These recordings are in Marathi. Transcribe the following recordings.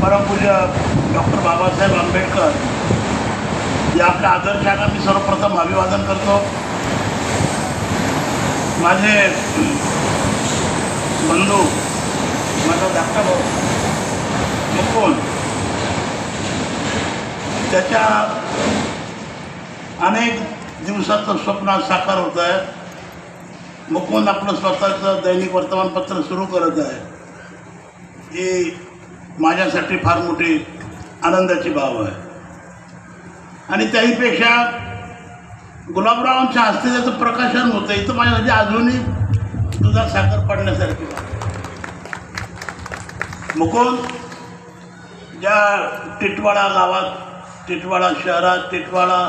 परमपूज्य डॉक्टर बाबासाहेब आंबेडकर या आपल्या आदर्शांना मी सर्वप्रथम अभिवादन करतो। माझे बंधू, माझा धाकटा भाऊ मुकुंद, त्याच्या अनेक दिवसाचं स्वप्न साकार होत आहे। मुकुंद आपलं स्वतःचं दैनिक वर्तमानपत्र सुरू करत आहे। ही माझ्यासाठी फार मोठी आनंदाची बाब आहे आणि त्याहीपेक्षा गुलाबरावांच्या हस्ते त्याचं प्रकाशन होतं। इथं माझ्यासाठी अजूनही दुधात साखर पडण्यासारखी मुकुंद ज्या टिटवाळा गावात, टिटवाळा शहरात, टिटवाळा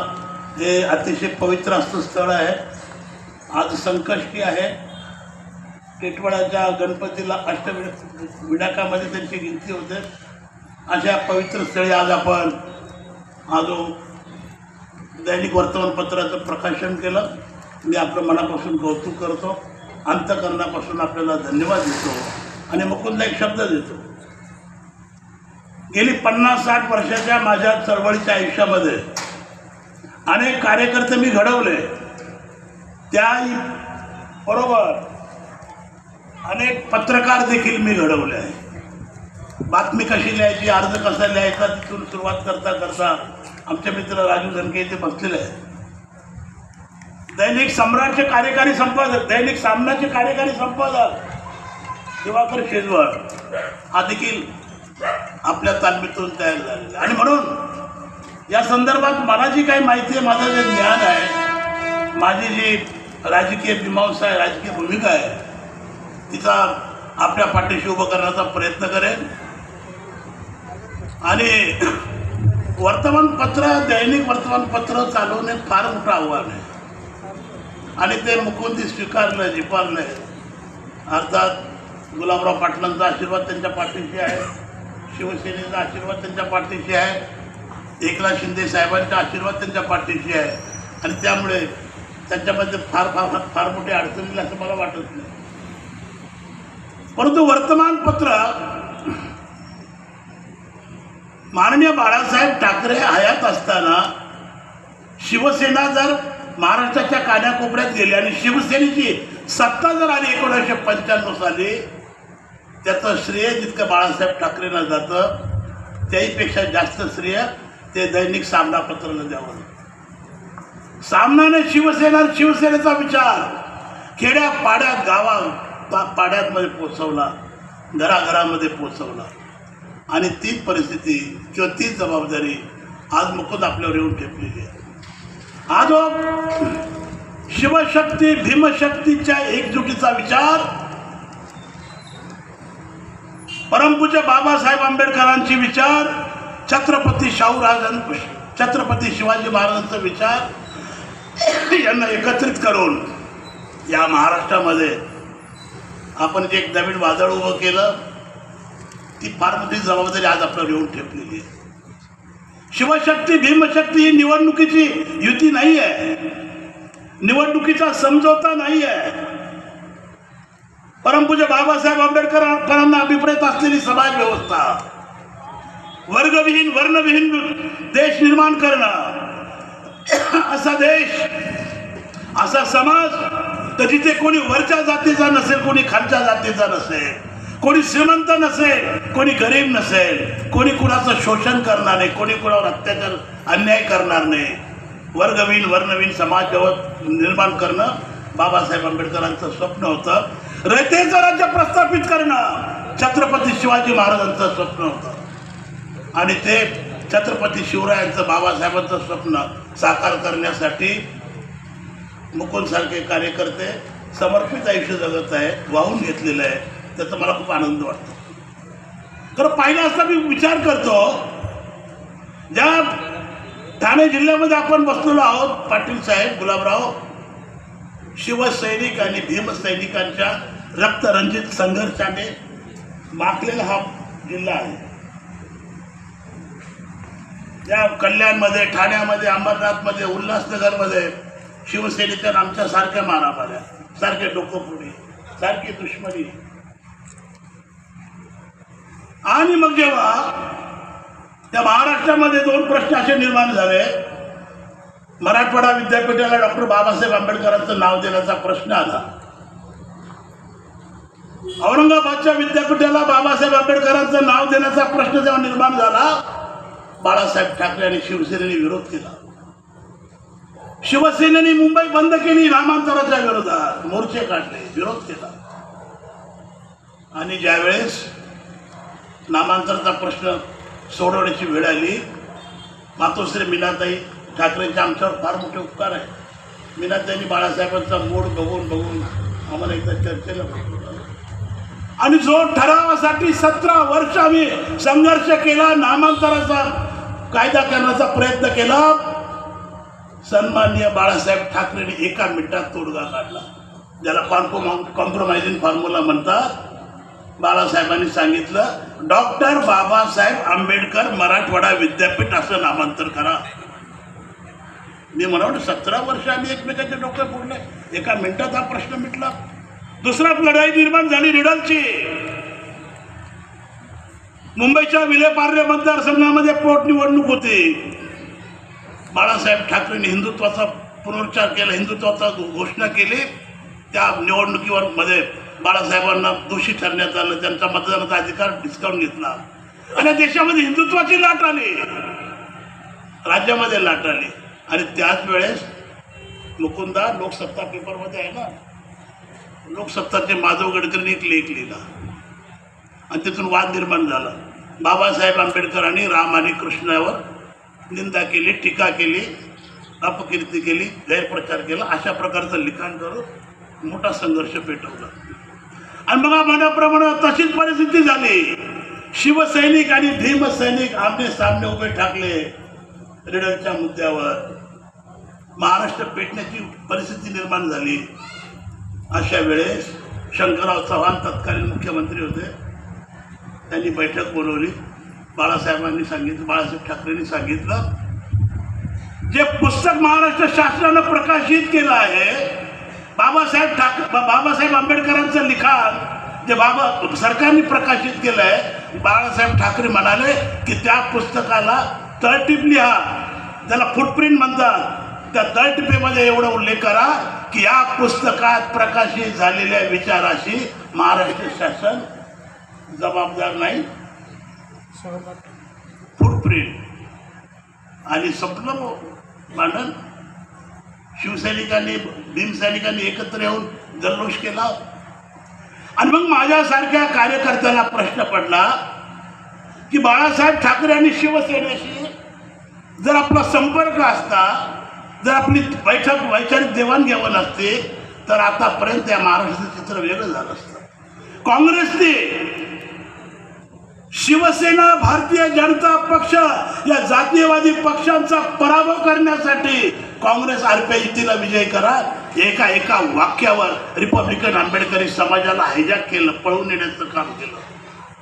हे अतिशय पवित्र असं स्थळ आहे। आज संकष्टी आहे। टिटवाळ्याच्या गणपतीला अष्टविनायकामध्ये त्यांची गिनती होते। अशा पवित्र स्थळी आज आपण दैनिक वर्तमानपत्राचं प्रकाशन केलं। मी आपलं मनापासून कौतुक करतो, अंतःकरणापासून आपल्याला धन्यवाद देतो आणि मुकुंदला एक शब्द देतो। गेली 50-60 वर्षाच्या माझ्या चळवळीच्या आयुष्यामध्ये अनेक कार्यकर्ते मी घडवले, त्याही बरोबर अनेक पत्रकार देखील मी घडवले आहे। बातमी कशी लिहायची, अर्ज कसा लिहायचा, तिथून सुरुवात करता करता आमचे मित्र राजू धनके इथे बसलेले आहेत। दैनिक सम्राटचे कार्यकारी संपादक, दैनिक सामनाचे कार्यकारी संपादक दिवाकर शेजवळ हा देखील आपल्या तालमीतून तयार झालेला आणि म्हणून या संदर्भात मला जी काही माहिती आहे, माझं जे ज्ञान आहे, माझी जी राजकीय मीमांसा आहे, राजकीय भूमिका आहे, तिचा आपल्या पाठीशी उभं करण्याचा प्रयत्न करेन। आणि वर्तमानपत्र, दैनिक वर्तमानपत्र चालवणे फार मोठं आव्हान आहे आणि ते मुकुंदी स्वीकारलं, झिपारलं आहे। अर्थात गुलाबराव पाटलांचा आशीर्वाद त्यांच्या पाठीशी आहे, शिवसेनेचा आशीर्वाद त्यांच्या पाठीशी आहे, एकनाथ शिंदे साहेबांचा आशीर्वाद त्यांच्या पाठीशी आहे आणि त्यामुळे त्यांच्यामध्ये फार फार फार मोठी अडचणी असं मला वाटत नाही। परंतु वर्तमानपत्र माननीय बाळासाहेब ठाकरे हयात असताना शिवसेना जर महाराष्ट्राच्या कानाकोपऱ्यात गेली आणि शिवसेनेची सत्ता जर आली 1995 साली, त्याचं श्रेय जितकं बाळासाहेब ठाकरेंना जातं, त्याहीपेक्षा जास्त श्रेय ते दैनिक सामना पत्राला द्यावं। सामनाने शिवसेनेचा विचार खेड्या पाड्यात, पाड्यातमध्ये पोचवला, घराघरामध्ये पोचवला आणि तीच परिस्थिती किंवा तीच जबाबदारी आज मुकुंद आपल्यावर येऊन ठेपलेली आहे। आज शिवशक्ती भीमशक्तीच्या एकजुटीचा विचार परमपूज्य बाबासाहेब आंबेडकरांचे विचार, छत्रपती छत्रपती शिवाजी महाराजांचा विचार यांना एकत्रित करून या महाराष्ट्रामध्ये आपण जे एक नवीन वादळ उभं केलं, ती फार मोठी जबाबदारी आज आपल्याला येऊन ठेपलेली आहे। शिवशक्ती भीमशक्ती ही निवडणुकीची युती नाही आहे, निवडणुकीचा समझोता नाही आहे। परमपूज्य बाबासाहेब आंबेडकरांना अभिप्रेत असलेली समाज व्यवस्था, वर्गविहीन वर्णविहीन देश निर्माण करणं, असा देश, असा समाज तर जिथे कोणी वरच्या जातीचा नसेल, कोणी खालच्या जातीचा नसेल, कोणी श्रीमंत नसेल, कोणी गरीब नसेल, कोणी कुणाचं शोषण करणार नाही, कोणी कुणावर अत्याचार अन्याय करणार नाही, वर्गविहीन वर्णविहीन समाज निर्माण करणं बाबासाहेब आंबेडकरांचं स्वप्न होतं। रयतेचं राज्य प्रस्थापित करणं छत्रपती शिवाजी महाराजांचं स्वप्न होतं आणि ते छत्रपती शिवरायांचं, बाबासाहेबांचं स्वप्न साकार करण्यासाठी मुकुंदसारखे कार्यकर्ते समर्पित आयुष्य जगत आहे, वाहून घेतलेलं आहे। त्याचा मला खूप आनंद वाटतो। खरं पाहिलं असता मी विचार करतो, ज्या ठाणे जिल्ह्यामध्ये आपण बसलेलो आहोत, पाटील साहेब, गुलाबराव, शिवसैनिक आणि भीमसैनिकांच्या रक्तरंजित संघर्षाने माखलेला हा जिल्हा आहे। त्या कल्याणमध्ये, ठाण्यामध्ये, अंबरनाथमध्ये, उल्हासनगरमध्ये शिवसेनेच्या आमच्या सारख्या मारामाऱ्या, सारखे डोकोपुडी, सारखी दुश्मनी आणि मग जेव्हा त्या महाराष्ट्रामध्ये दोन प्रश्न असे निर्माण झाले. मराठवाडा विद्यापीठाला डॉक्टर बाबासाहेब आंबेडकरांचं नाव देण्याचा प्रश्न आला. औरंगाबादच्या विद्यापीठाला बाबासाहेब आंबेडकरांचं नाव देण्याचा प्रश्न जेव्हा निर्माण झाला, बाळासाहेब ठाकरे आणि शिवसेनेने विरोध केला. शिवसेनेने मुंबई बंद केली, नामांतराच्या विरोधात मोर्चे काढले, विरोध केला. आणि ज्यावेळेस नामांतराचा प्रश्न सोडवण्याची वेळ आली, मातोश्री मीनाताई ठाकरेंचे आमच्यावर फार मोठे उपकार आहे. मीनाताईंनी बाळासाहेबांचा मूड बघून आम्हाला एकदा चर्चेला बोलवलं आणि जो ठरावासाठी 17 वर्ष आम्ही संघर्ष केला, नामांतराचा कायदा करण्याचा प्रयत्न केला, सन्माननीय बाळासाहेब ठाकरेंनी एका मिनिटात तोडगा काढला. ज्याला कॉम्प्रोमाइजिंग फॉर्म्युला म्हणतात. बाळासाहेबांनी सांगितलं, डॉक्टर बाबासाहेब आंबेडकर मराठवाडा विद्यापीठ असं नामांतर करा. मी म्हणाल 17 वर्ष आम्ही एकमेकांचे डोके फोडले, एका मिनिटात हा प्रश्न मिटला. दुसरा लढाई निर्माण झाली रिडलची. मुंबईच्या विलेपार्ले मतदारसंघामध्ये पोटनिवडणूक होती. बाळासाहेब ठाकरेंनी हिंदुत्वाचा पुनरुच्चार केला, हिंदुत्वाचा घोषणा केली. त्या निवडणुकीवर मध्ये बाळासाहेबांना दोषी ठरण्यात आलं, त्यांचा मतदानाचा अधिकार डिस्काउंट घेतला आणि देशामध्ये हिंदुत्वाची लाट आली, राज्यामध्ये लाट आली. आणि त्याच वेळेस मुकुंदा लोकसत्ता पेपरमध्ये आहे ना, लोकसत्ताचे माधव गडकरींनी एक लेख लिहिला आणि तिथून वाद निर्माण झाला. बाबासाहेब आंबेडकरांनी राम आणि कृष्णावर निंदा केली, टीका केली, अपकीर्ती केली, गैरप्रचार केला, अशा प्रकारचं लिखाण करून मोठा संघर्ष पेटवला. आणि मग मनाप्रमाणे तशीच परिस्थिती झाली. शिवसैनिक आणि भीमसैनिक आमने सामने उभे ठाकले रिडलच्या मुद्द्यावर. महाराष्ट्र पेटण्याची परिस्थिती निर्माण झाली. अशा वेळेस शंकरराव चव्हाण तत्कालीन मुख्यमंत्री होते. त्यांनी बैठक बोलवली. बाळासाहेब ठाकरेंनी सांगितलं, जे पुस्तक महाराष्ट्र शासनानं प्रकाशित केलं आहे, बाबासाहेब आंबेडकरांचं लिखाण जे सरकारने प्रकाशित केलं आहे, बाळासाहेब ठाकरे म्हणाले की त्या पुस्तकाला तळटीप लिहा, त्याला फुटप्रिंट म्हणतात. त्या तळटीपेमध्ये एवढा उल्लेख करा की या पुस्तकात प्रकाशित झालेल्या विचाराशी महाराष्ट्र शासन जबाबदार नाही. फुटप्रिंट आणि संपलं भांडण. शिवसैनिकांनी भीमसैनिकांनी एकत्र येऊन जल्लोष केला. आणि मग माझ्यासारख्या कार्यकर्त्याला प्रश्न पडला की बाळासाहेब ठाकरे आणि शिवसेनेशी जर आपला संपर्क असता, जर आपली वैचारिक देवाणघेवाण असते, तर आतापर्यंत या महाराष्ट्राचं चित्र वेगळं झालं असतं. काँग्रेसने शिवसेना, भारतीय जनता पक्ष या जातीयवादी पक्षांचा पराभव करण्यासाठी काँग्रेस आरपीआयला विजय करा एका वाक्यावर रिपब्लिकन आंबेडकरी समाजाला हायजॅक केलं, पळवून नेण्याचं काम केलं.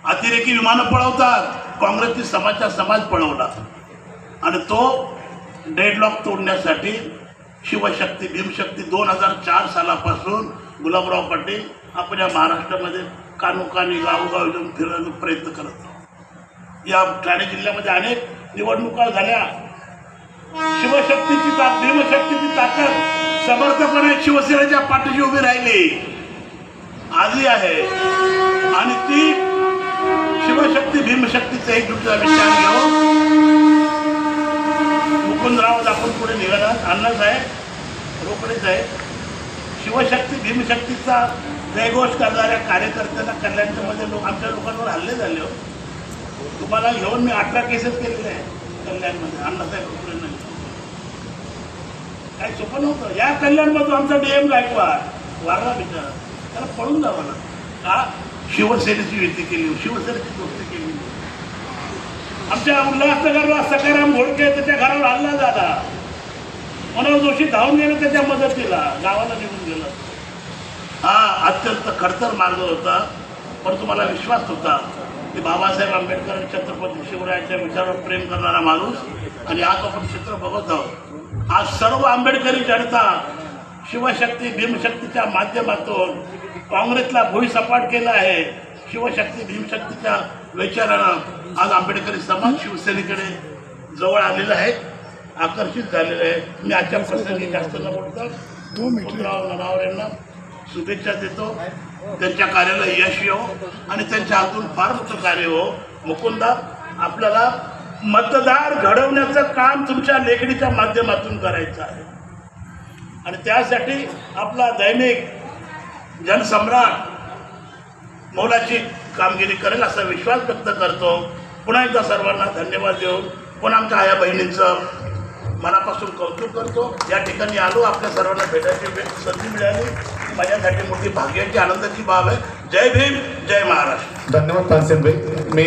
अतिरेकी विमानं पळवतात, काँग्रेसची समाज पळवला. आणि तो डेडलॉक तोडण्यासाठी शिवशक्ती भीमशक्ती 2004 सालापासून गुलाबराव पाटील आपल्या महाराष्ट्रामध्ये कानोकानी गावोगावी जाऊन फिरण्याचा प्रयत्न करत. या ठाणे जिल्ह्यामध्ये अनेक निवडणुका झाल्या. भीमशक्तीची ताकद समर्थपणे शिवसेनेच्या पाठीशी उभी राहिली, आजही आहे. आणि ती शिवशक्ती भीमशक्तीचा एकजुटीचा विचार घेऊन मुकुंदराव आपण पुढे निघालात. अण्णासाहेब रोकडेच आहे. शिवशक्ती भीमशक्तीचा जयघोष करणाऱ्या कार्यकर्त्यांना कल्याणमध्ये आमच्या लोकांवर हल्ले झाले. हो, तुम्हाला घेऊन मी 18 केसेस केलेले आहे कल्याणमध्ये. अण्णासाहेब रोकडेंना काही सोपं नव्हतं. या कल्याणमधून आमचा DM गायकवाड वारला बिचारा, त्याला पळून जावं ना का? शिवसेनेची युती केली, शिवसेनेची दोस्ती केली. आमच्या उल्हासनगरला सकाराम घोडके त्याच्या घरावर हल्ला झाला. मनोहर जोशी धावून गेले त्याच्या मदतीला, गावाला निघून गेलं. हा अत्यंत खडतर मार्ग होता, पण तुम्हाला विश्वास होता की बाबासाहेब आंबेडकर आणि छत्रपती शिवरायांच्या विचारावर प्रेम करणारा माणूस. आणि आज आपण चित्र बघत आहोत. आज सर्व आंबेडकरी जनता शिवशक्ती भीमशक्तीच्या माध्यमातून काँग्रेसला भुईसपाट केलं आहे. शिवशक्ती भीमशक्तीच्या विचारानं आज आंबेडकरी समाज शिवसेनेकडे जवळ आलेला आहे, आकर्षित झालेलं आहे. मी आजच्या प्रसंगी जास्त न बोलता मुकुंदराव ननावर यांना शुभेच्छा देतो. त्यांच्या कार्याला यश येवो आणि त्यांच्या हातून फार मोठं कार्य हो. मुकुंदा, आपल्याला मतदार घडवण्याचं काम तुमच्या लेखणीच्या माध्यमातून करायचं आहे आणि त्यासाठी आपला दैनिक जनसम्राट मोलाची कामगिरी करेल असा विश्वास व्यक्त करतो. पुन्हा एकदा सर्वांना धन्यवाद देऊन पुन्हा आमच्या आया बहिणींचं मनापासून कौतुक करतो. या ठिकाणी आलो, आपल्या सर्वांना भेटायची संधी मिळाली, माझ्यासाठी मोठी भाग्याची आनंदाची बाब आहे. जय भीम, जय महाराष्ट्र. धन्यवाद तानसेन भाई. मी